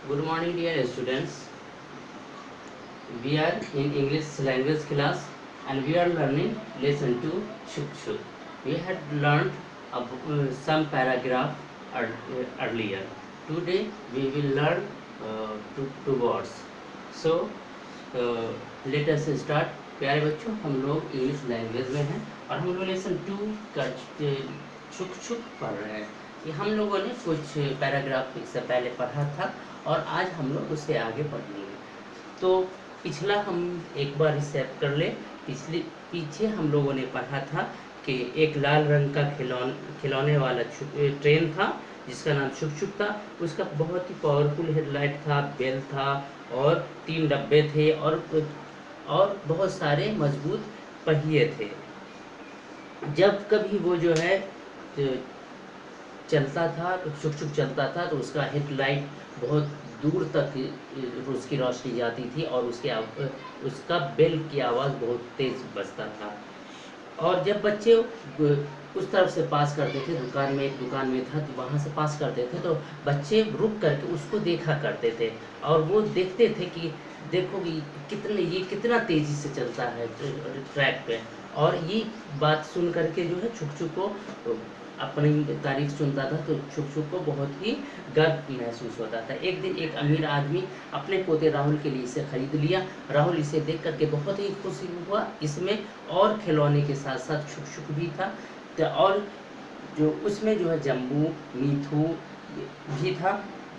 Good morning, dear students. We are in English language class and we are learning lesson 2 Shuk Shuk. We had learned some paragraph earlier. Today we will learn two words. So let us start. प्यारे बच्चों, हम लोग English language में हैं और हम लोग lesson 2 का छुक छुक पढ़ रहे हैं। ये हम लोगों ने कुछ पैराग्राफ इससे पहले पढ़ा था और आज हम लोग उससे आगे पढ़ेंगे। तो पिछला हम एक बार रिसेप कर ले। पीछे हम लोगों ने पढ़ा था कि एक लाल रंग का खिलौने वाला ट्रेन था जिसका नाम छुक छुक था। उसका बहुत ही पावरफुल हेडलाइट था, बेल था और 3 डब्बे थे और बहुत सारे मजबूत पहिए थे। जब कभी वो जो है चलता था, छुक छुक चलता था, तो उसका हेडलाइट बहुत दूर तक उसकी रोशनी जाती थी और उसका बेल की आवाज़ बहुत तेज़ बजता था। और जब बच्चे उस तरफ से पास करते थे, एक दुकान में था तो वहाँ से पास करते थे, तो बच्चे रुक करके उसको देखा करते थे और वो देखते थे कि देखो ये कितना तेज़ी से चलता है ट्रैक पे। और ये बात सुन करके जो है छुक छुक को अपनी तारीफ सुनता था, तो छुक छुक को बहुत ही गर्व महसूस होता था। एक दिन एक अमीर आदमी अपने पोते राहुल के लिए इसे खरीद लिया। राहुल इसे देख करके बहुत ही खुश हुआ। इसमें और खिलौने के साथ साथ छुक छुक भी था, और जो उसमें जो है जम्बू मीठू भी था।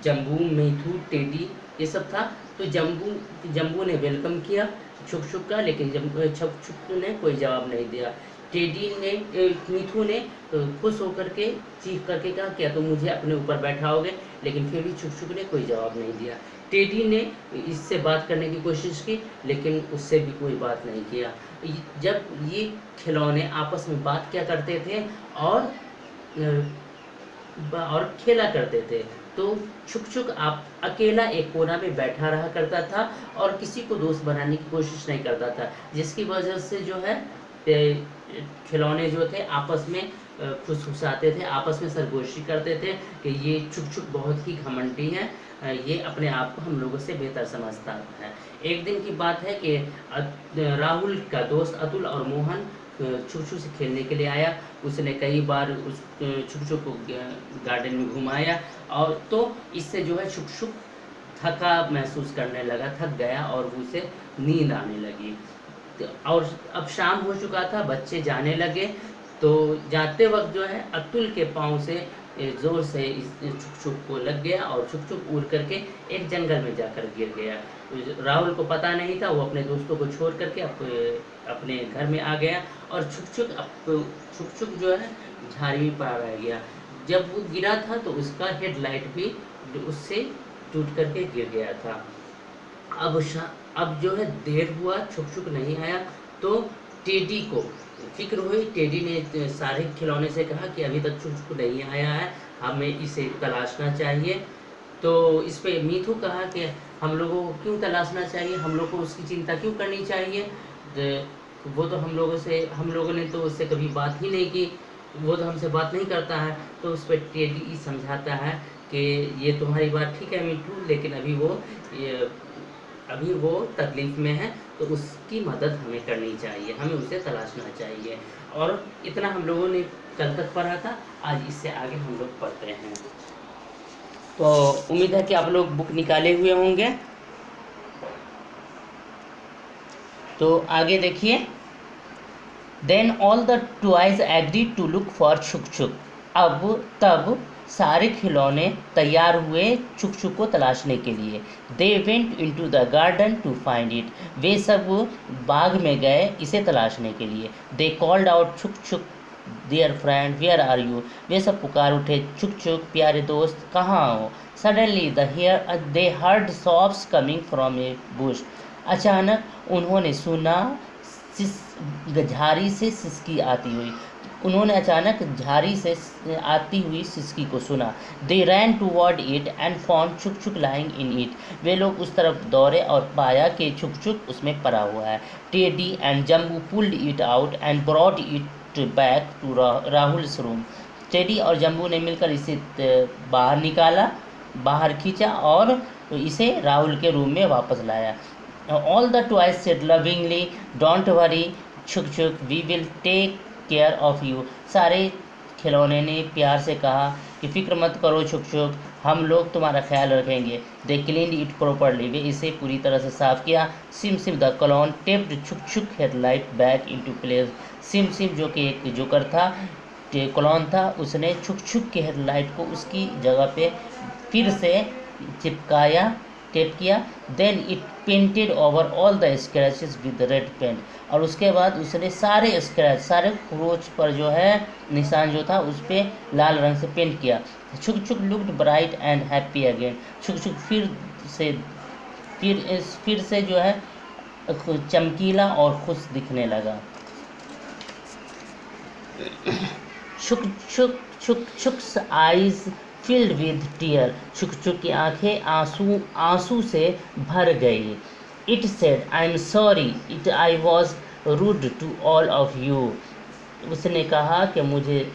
जम्बू मीठू टेडी ये सब था। तो जम्बू ने वेलकम किया छुक छुक का, लेकिन छुक छुक ने कोई जवाब नहीं दिया। मीठू ने खुश होकर के चीख करके कहा, क्या तुम मुझे अपने ऊपर बैठाओगे? लेकिन फिर भी छुक छुक ने कोई जवाब नहीं दिया। टेडी ने इससे बात करने की कोशिश की, लेकिन उससे भी कोई बात नहीं किया। जब ये खिलौने आपस में बात क्या करते थे और खेला करते थे, तो छुक छुक आप अकेला एक कोना में बैठा रहा करता था और किसी को दोस्त बनाने की कोशिश नहीं करता था, जिसकी वजह से जो है खिलौने जो थे आपस में फुसफुसाते थे, आपस में सरगोशी करते थे कि ये छुक छुक बहुत ही घमंडी है, ये अपने आप को हम लोगों से बेहतर समझता है। एक दिन की बात है कि राहुल का दोस्त अतुल और मोहन छुक छुक से खेलने के लिए आया। उसने कई बार उस छुक छुक को गार्डन में घुमाया और तो इससे जो है छुक छुक थका महसूस करने लगा, थक गया और उसे नींद आने लगी। और अब शाम हो चुका था, बच्चे जाने लगे। तो जाते वक्त जो है अतुल के पाँव से ज़ोर से इस छुक छुक को लग गया और छुक छुक उड़ करके एक जंगल में जाकर गिर गया। राहुल को पता नहीं था, वो अपने दोस्तों को छोड़ करके अपने घर में आ गया और छुक छुक जो है झाड़ी में पड़ा रह गया। जब वो गिरा था तो उसका हेडलाइट भी उससे टूट करके गिर गया था। अब जो है देर हुआ, छुक छुक नहीं आया, तो टेडी को फिक्र हुई। टेडी ने सारे खिलौने से कहा कि अभी तक छुक छुक नहीं आया है, हमें इसे तलाशना चाहिए। तो इस पे मीठू कहा कि हम लोगों को क्यों तलाशना चाहिए, हम लोग को उसकी चिंता क्यों करनी चाहिए? वो तो हम लोगों ने तो उससे कभी बात ही नहीं की, वो तो हमसे बात नहीं करता है। तो उस पर टेडी समझाता है कि ये तुम्हारी बात ठीक है मीठू, लेकिन अभी वो तकलीफ़ में है, तो उसकी मदद हमें करनी चाहिए, हमें उसे तलाशना चाहिए। और इतना हम लोगों ने कल तक पढ़ा था, आज इससे आगे हम लोग पढ़ते हैं। तो उम्मीद है कि आप लोग बुक निकाले हुए होंगे। तो आगे देखिए। Then all the toys agree to look for Chhuk Chhuk. तब सारे खिलौने तैयार हुए छुक छुक को तलाशने के लिए। They went into the garden to find it. वे सब बाग में गए इसे तलाशने के लिए। दे called out Chhuk Chhuk dear friend where are you. वे सब पुकार उठे, छुक छुक प्यारे दोस्त कहाँ हो? Suddenly they heard sobs coming from a bush. अचानक उन्होंने सुना झाड़ी से सिसकी आती हुई। उन्होंने अचानक झाड़ी से आती हुई सिसकी को सुना। दे रैन टूवर्ड इट एंड फाउंड छुक छुक लाइंग इन इट। वे लोग उस तरफ दौड़े और पाया कि छुक छुक उसमें पड़ा हुआ है। Teddy and Jumbo pulled it out and brought it back to Rahul's room. टेडी और जम्बू ने मिलकर इसे बाहर निकाला बाहर खींचा और इसे राहुल के रूम में वापस लाया। All the toys said lovingly, don't worry Chhuk Chhuk, we will take care of you. सारे खिलौने ने प्यार से कहा कि फिक्र मत करो छुक छुक, हम लोग तुम्हारा ख्याल रखेंगे। दे क्लीन्ड इट प्रॉपरली, वे इसे पूरी तरह से साफ किया। SIM SIM the clone taped छुक छुक headlight back into place. SIM SIM जो कि एक जोकर था, क्लोन था, उसने छुक छुक के हेडलाइट को उसकी जगह पे फिर से चिपकाया, टेप किया। Then it painted over all the scratches with red paint, और उसके बाद उसने सारे स्क्रैच, सारे क्रोच पर जो है निशान जो था उस पर लाल रंग से पेंट किया। छुक छुक looked bright and happy again, छुक छुक फिर से जो है चमकीला और खुश दिखने लगा। Chhuk Chhuk Chhuk Chhuk's eyes filled with tear, Chhuk Chhuk की आंखें आंसू से भर गई। It said I am sorry, it I was rude to all of you. उसने कहा कि मुझे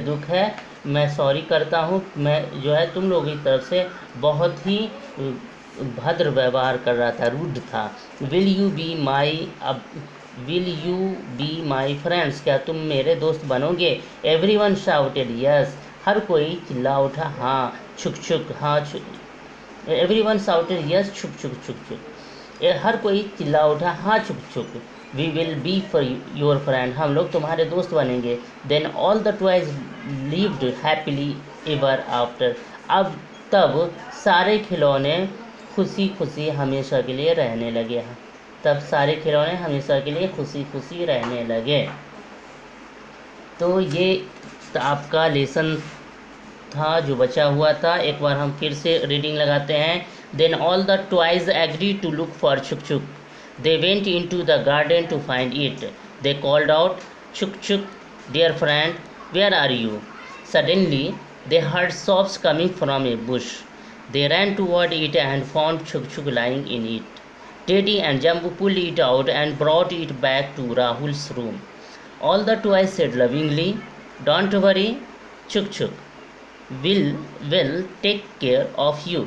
दुख है, मैं सॉरी करता हूँ, मैं जो है तुम लोगों की तरफ से बहुत ही भद्र व्यवहार कर रहा था, रूड था। Will you be my friends, क्या तुम मेरे दोस्त बनोगे? एवरीवन शाउटेड यस, हर कोई चिल्ला उठा हाँ छुक छुक, हाँ छुक। एवरीवन शाउटेड यस छुक छुक छुक छुक, हर कोई चिल्ला उठा हाँ Chhuk Chhuk. We will be for your friend, हम लोग तुम्हारे दोस्त बनेंगे। Then all the toys lived happily ever after, तब सारे खिलौने खुशी खुशी हमेशा के लिए रहने लगे। तब सारे खिलौने हमेशा के लिए खुशी खुशी रहने लगे। तो ये आपका लेसन था जो बचा हुआ था। एक बार हम फिर से रीडिंग लगाते हैं। Then all the toys agree to look for Chhuk Chhuk, they went into the garden to find it. They called out Chhuk Chhuk dear friend, where are you? Suddenly they heard sobs coming from a bush. They ran toward it and found Chuk Chuk lying in it. Teddy and Jumbo pulled it out and brought it back to Rahul's room. All the toys said lovingly, don't worry, Chuk Chuk, will take care of you.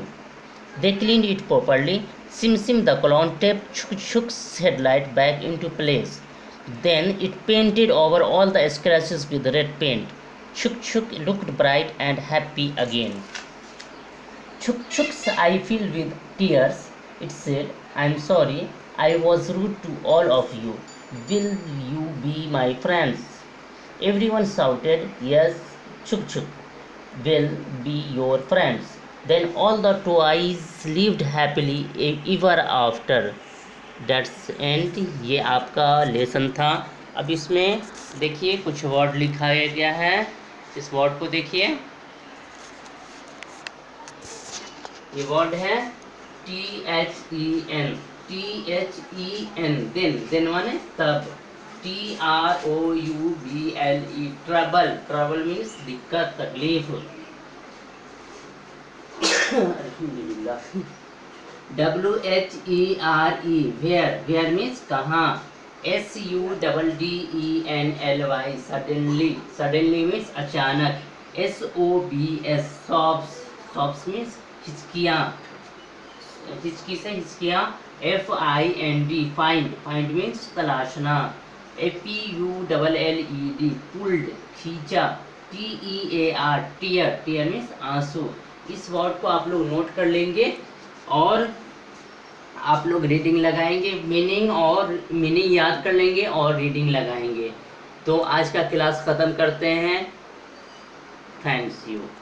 They cleaned it properly. Sim Sim the clown taped Chuk Chuk's headlight back into place. Then it painted over all the scratches with red paint. Chuk Chuk looked bright and happy again. Chuk Chuk's eye filled with tears. It said, I am sorry, I was rude to all of you. Will you be my friends? Everyone shouted, yes, Chuk Chuk will be your friends. Then all the toys lived happily ever after. That's end. ये आपका lesson था। अब इसमें देखिए कुछ word लिखाया गया है, इस वर्ड को देखिए। ये वर्ड है THEN, देन माने तब, TROUBLE ट्रबल, ट्रबल मीन्स दिक्कत, तकलीफ। WHERE वेयर मीन्स कहाँ। SUDDENLY सडनली मीन्स अचानक। SOBS सॉब्स मीन्स हिचकियाँ, हिचकी से हिचकियाँ। FIND फाइंड मीन्स तलाशना। PULLED पुल्ड खींचा। TEAR टीयर मीन्स आंसू। इस वर्ड को आप लोग नोट कर लेंगे और आप लोग रीडिंग लगाएंगे, मीनिंग याद कर लेंगे और रीडिंग लगाएंगे। तो आज का क्लास ख़त्म करते हैं। Thanks you.